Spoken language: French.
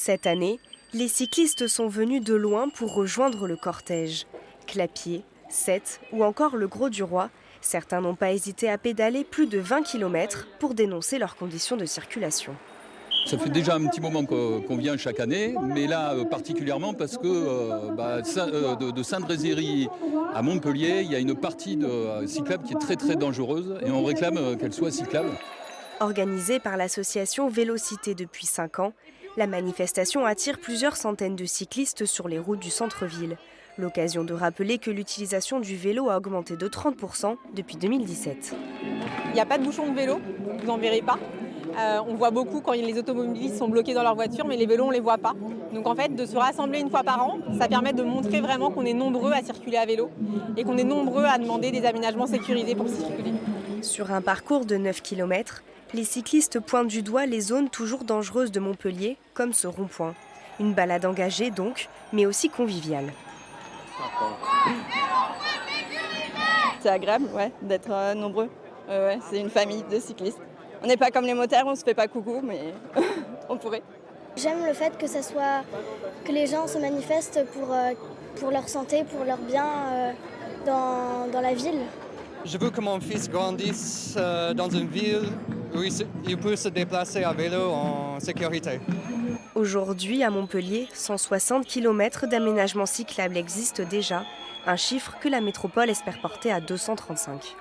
Cette année, les cyclistes sont venus de loin pour rejoindre le cortège. Clapiers, Sète ou encore le Grau-du-Roi, certains n'ont pas hésité à pédaler plus de 20 km pour dénoncer leurs conditions de circulation. Ça fait déjà un petit moment qu'on vient chaque année, mais là particulièrement parce que de Sainte-Brézérie à Montpellier, il y a une partie de cyclable qui est très très dangereuse et on réclame qu'elle soit cyclable. Organisée par l'association Vélocité depuis 5 ans, la manifestation attire plusieurs centaines de cyclistes sur les routes du centre-ville. L'occasion de rappeler que l'utilisation du vélo a augmenté de 30% depuis 2017. Il n'y a pas de bouchon de vélo, vous n'en verrez pas. On voit beaucoup quand les automobilistes sont bloqués dans leur voiture, mais les vélos, on ne les voit pas. Donc en fait, de se rassembler une fois par an, ça permet de montrer vraiment qu'on est nombreux à circuler à vélo et qu'on est nombreux à demander des aménagements sécurisés pour circuler. Sur un parcours de 9 km, les cyclistes pointent du doigt les zones toujours dangereuses de Montpellier, comme ce rond-point. Une balade engagée donc, mais aussi conviviale. C'est agréable d'être nombreux. C'est une famille de cyclistes. On n'est pas comme les motards, on se fait pas coucou, mais on pourrait. J'aime le fait que les gens se manifestent pour leur santé, pour leur bien dans la ville. Je veux que mon fils grandisse dans une ville où il peut se déplacer à vélo en sécurité. Aujourd'hui, à Montpellier, 160 km d'aménagement cyclable existent déjà, un chiffre que la métropole espère porter à 235.